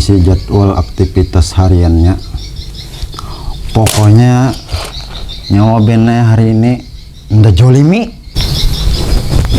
mengisi jadwal aktivitas hariannya. Pokoknya nyawa bennya hari ini ndak jolimi.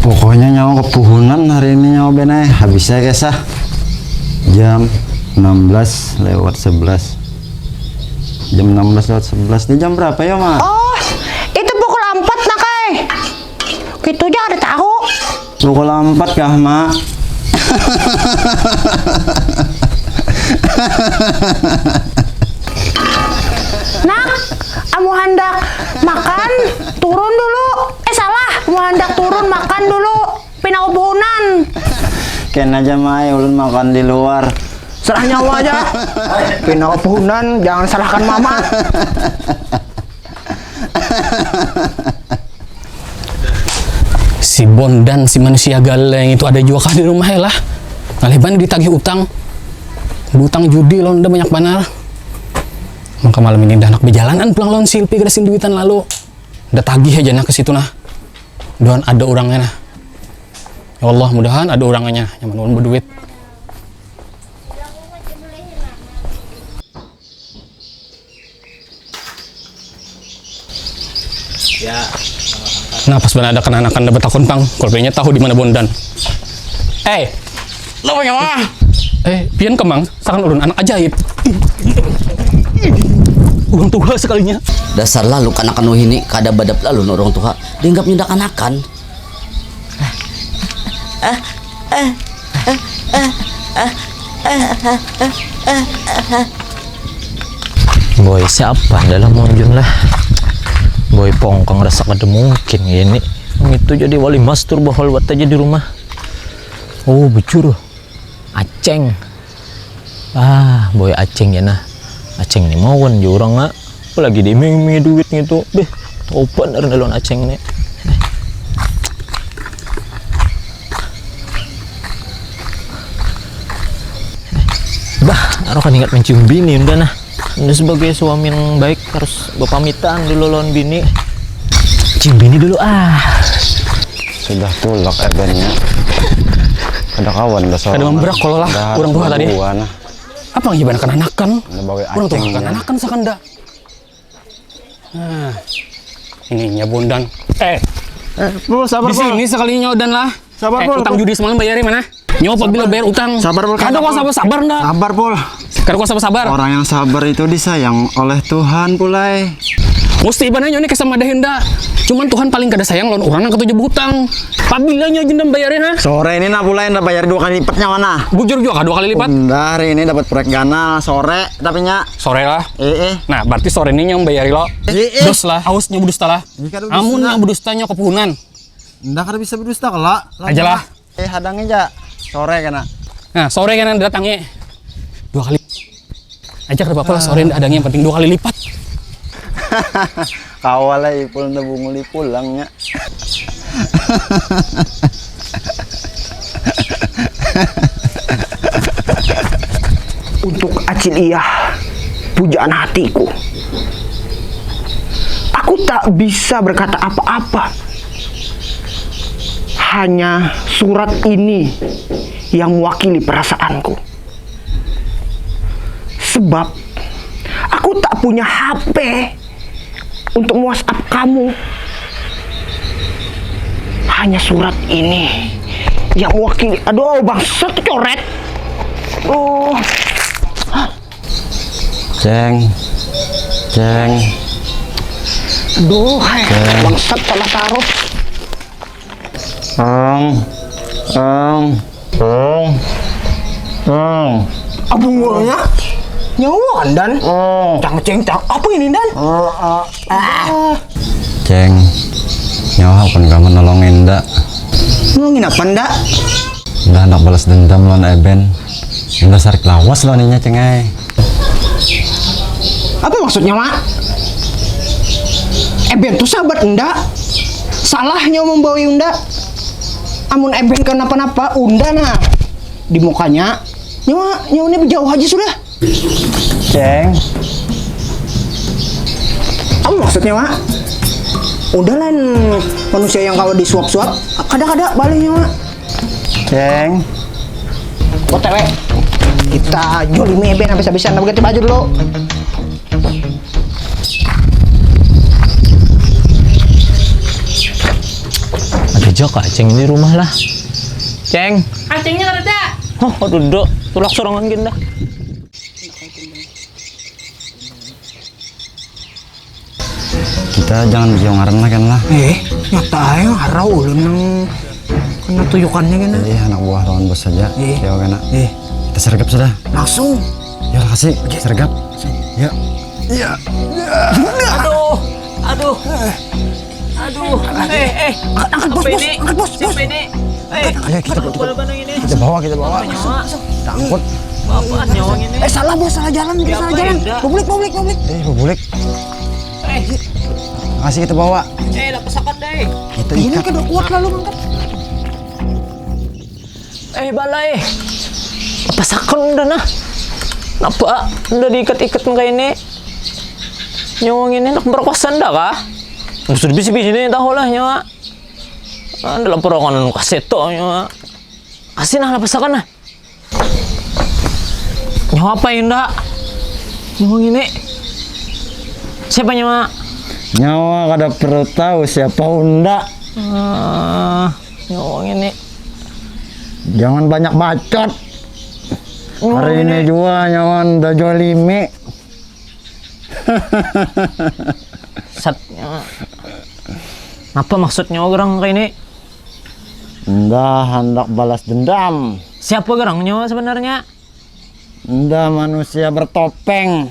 Pokoknya nyawa kepuhunan hari ini nyawa bennya habisnya guys ah. Jam 16:11. Jam 16:11. Ini jam berapa ya, Mak? Oh, itu pukul 4 nak kai. Gitu aja ada tahu. Pukul 4 kah, Mak? Nak, amu hendak makan, turun dulu. Salah, amu hendak turun makan dulu. Pinau buhunan. Ken aja, Mai, ulun makan di luar. Serah nyawa aja. Pinau buhunan, jangan salahkan mama. Si Bondan, si manusia galeng itu ada juga kah di rumah ya lah. Ngaleban ditagih utang. Utang judi lo udah banyak banar. Maka malam ini dah anak berjalanan pulang lawan Silpi gerasin duitan lalu. Udah tagih aja nah ke situ nah. Doan ada orangnya nah. Ya Allah mudahan ada orangnya nyaman ulun berduit. Ya. Nah pas benar ada kenakan dapat takon pang, kolpenya tahu di mana Bondan. Lo punya mah? Pian kemang, sakan ulun anak ajaib. Orang tua sekalinya. Dasar lalu kanak kanu ini kada badap lalu orang tua dianggap nyendak anakan. Boy siapa dalam monjun lah. Boy pongkang rasa kada mungkin ini. Itu jadi wali mastur bahol buat aja di rumah. Oh bujur. Aceng. Boy aceng ya nah. Aceng nih mauan ya orang nggak. Apalagi di meme duit gitu. Beh, topan dari dalam aceng nih. Bah, aku kan ingat mencium bini udah nah. Ini sebagai suami yang baik harus berpamitan dulu lawan bini. Cium bini dulu Sudah tulak ebennya. Ada kawan dah soal. Ada membrak kalau lah orang tua tadi. Nah. Apa yang gimana anakan? Orang tua kan acengnya. anakan sakanda. Nah, ininya Bondan. Pul, sabar, Di sini sekalinya Odan lah. Sabar, Pul. Utang judi semalam bayarin mana? Nyoba bila bayar utang. Sabar, Pul. Kada kok sabar ndak? Sabar, Pul. Kada kok sabar. Orang yang sabar itu disayang oleh Tuhan pulai. Mesti ibaratnya ini kesama dah hendak. Cuman Tuhan paling kada sayang lawan orang yang ketujuh hutang. Pabila nyo jendam bayarin ha? Sore ini nak pulai ndak bayar 2 kali lipatnya mana? Bujur juga 2 kali lipat. Hari ini dapat proyek gana sore tapi nya. Sore lah. Nah, berarti sore ini yang bayari lo. Dos lah, hausnya berdusta lah. Amun yang berdustanya kepuhunan. Ndak kada bisa berdusta kelak. Aja lah. Hadangnya aja. Sore kana. Nah, sore kan datangnya 2 kali. Ajak ke bapak lah sore adanya yang penting 2 kali lipat. Kawalnya ipul nebunguli pulangnya. Untuk Aciliyah, pujaan hatiku. Aku tak bisa berkata apa-apa. Hanya surat ini yang mewakili perasaanku. Sebab aku tak punya HP untuk WhatsApp kamu. Hanya surat ini yang mewakili. Aduh, bangsat coret. Oh. Ceng. Aduh, bangsat salah taruh. Abang mulanya nyawa Dan. Cang. Apa ini Dan? Ceng. Nyawa kan kamu nolongin ndak? Nolongin apa ndak? Ndak hendak balas dendam lawan Eben. Ndak sarik lawas lawan inya cengai. Apa maksudnya, Mak? Eben tuh sahabat ndak? Salahnya membawa Unda. Amun Eben kenapa-napa, Unda nah di mukanya nyawanya berjauh aja sudah. Ceng. Apa maksudnya, Mak? Udah lain manusia yang kalau disuap-suap, kadang-kadang baliknya, Mak. Ceng. OTW. Kita jolimi eben habis-habisan ganti baju dulu. Ada jok aceng di rumah lah. Ceng. Acengnya nggak ada. Oh, duduk. Tulak sorangan gini dah. Kita jangan jongaran lah kan lah. Nyata ya harau ulun nang kena tuyukannya kan. Jadi anak buah lawan bos saja. Ya kena. Kita sergap sudah. Langsung. Ya kasih sergap. Ya. Aduh. Aduh. Angkat bos, angkat bos. Ayo kita bawa. Kita angkut. Bapak nyawang ini. Salah bos, salah jalan. Publik. Publik. Kasih kita bawa. Dah pesakan deh. Kita Ini ikat. kan udah kuat lalu angkat. Balai. Apa sakon dah nah? Napa? Udah diikat-ikat kayak ini. Nyawang ini nak berkosan dah kah? Sudah bisi-bisi nih tahu lah nyawa. Dalam perangan kaseto nyawa. Kasih nah pesakan nah. Nyawa apa Indah? Nyawang ini. Siapa nyawa? Nyawa kada perlu tahu siapa unda. Nyawang ini. Jangan banyak bacot. Hari ini juga nyawa udah jolimi. Sat nyawa. Apa maksudnya orang kayak ini? Unda hendak balas dendam. Siapa orang nyawa sebenarnya? Unda manusia bertopeng.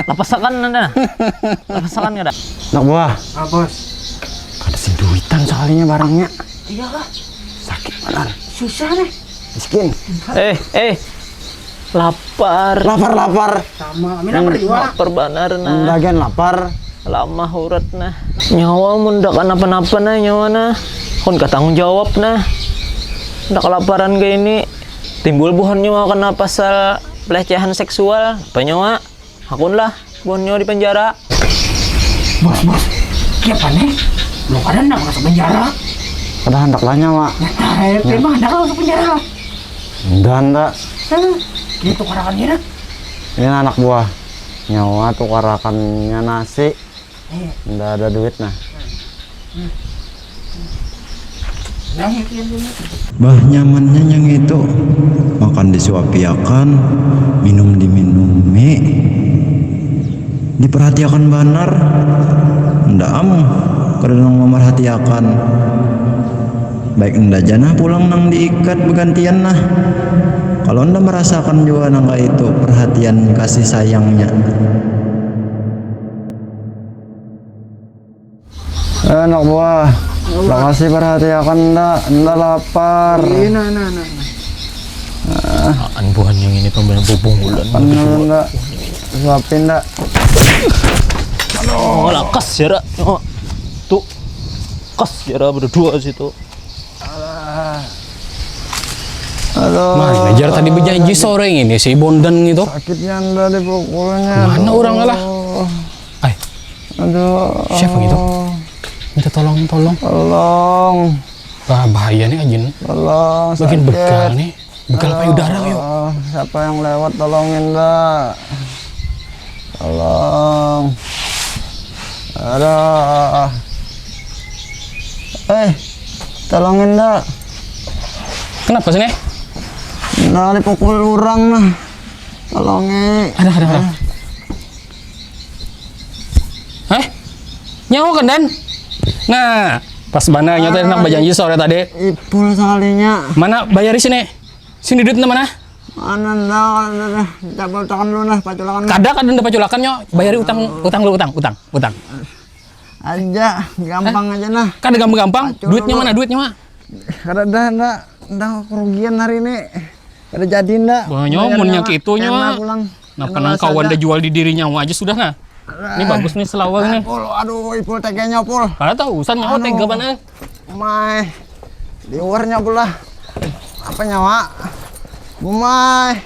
Lapasakan anda. Lapasakan nggak ada? Nak buah. Bos. Ada seduitan soalnya barangnya. Iya kah? Sakit benar. Susah nih. Miskin. Lapar. Lapar. Sama, Amin apa juga? Lapar benar nah. Bagian lapar. Lama hurat nah. Nyawa mundak apa-apa nah nyawa nah. Kon tanggung jawab nah. Ndak kelaparan kayak ini. Timbul buhan nyawa kena pasal pelecehan seksual. Apa nyawa? Akun lah. Buhan nyawa di penjara. Bos. Siapa nih? Belum ada nak masuk penjara. Kada hendak lah nyawa. Terima anda masuk penjara. Unda. Gitu karakannya nak. Ini anak buah. Nyawa tukarakannya nasi. Nggak ada duit nah. Bah nyamannya yang itu. Makan disuapiakan, minum diminumi. Diperhatiakan benar. Ndak kadang memerhatiakan. Baik ndak jana pulang nang diikat bergantian nah. Kalau anda merasakan juga nangka itu perhatian kasih sayangnya. Anak buah, makasih perhatian anda lapar. Nah. Buhan yang ini pembelian bubung bulan. Anda suapin dak. Oh, lah kas ya rak. Tuh. Kas ya rak berdua situ. Aduh. Mana jar tadi berjanji sore ini si Bondan gitu. Sakitnya anda dipukulnya. Mana orang lah? Ay, Aduh. siapa gitu? Minta tolong. Tolong. Wah, bahaya nih Ajin. Tolong. Bikin sakit. bekal nih. Bekal payudara yuk. Siapa yang lewat tolongin dah. Tolong. Aduh. Tolongin dah. Kenapa sih nih? Nah, dipukul orang nah. Tolongin. Ada. Nyawa kan Dan? Nah, pas mana nyata nak berjanji sore tadi. Ipul sekalinya. Mana bayar di sini? Sini duitnya mana? Mana dah. Cabut tangan lu nah, paculakan. Kada ndak paculakan nyo. Bayari utang. Aja, gampang aja nah. Kada gampang. Duitnya mana? Kada dah kerugian hari ini. Kada jadi ndak. Banyak munnya gitu nya. Pulang. Nah, penang kawan dah jual di dirinya aja sudah nah. Ini bagus nih selawang nih. Aduh, Ipul teganya Pul. Kada tahu urusan nyawa tega mana. Mai. Di luarnya pula. Apa nyawa? Bumai.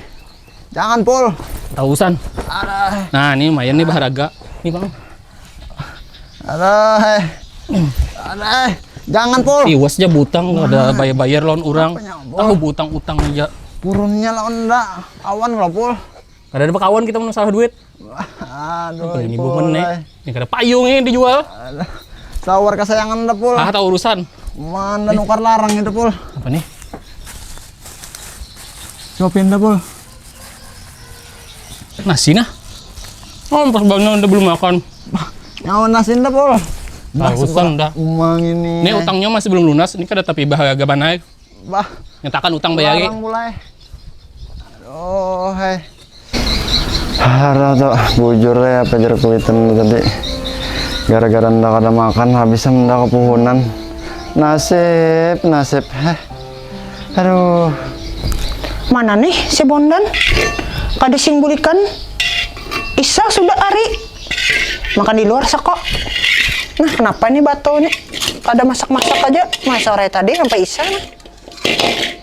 Jangan Pul. Tahu urusan. Aduh. Nah, ini lumayan nih baharaga. Nih, Bang. Aduh. Jangan Pul. Iwas aja butang ada bayar-bayar lawan orang. Tahu butang utang aja Purunnya lah ndak. Awan lah pul. Ada kawan kita mau salah duit. Aduh, Ini pul. bumen nih. Ini kada payung ini dijual. Sawar kesayangan ndak pul. Ah, tahu urusan. Mana nukar larang itu pul. Apa nih? Coba pindah pul. Nasi nah. Oh, pas bangun udah belum makan. Nyawa nasi ndak pul. Urusan dah. Umang ini. Ini utangnya masih belum lunas. Ini kada tapi bahagia naik. Bah. Nyatakan utang bayari. Larang mulai. Aduh, hai. Harap tuh bujur ya pejar kuitan tadi. Gara-gara ndak ada makan habis ndak kepuhunan. Nasib. Aduh. Mana nih si Bondan? Kada sing bulikan. Isa sudah ari. Makan di luar sakok. Nah, kenapa nih bato nih? Kada masak-masak aja. Masa sore tadi sampai Isa. Nah.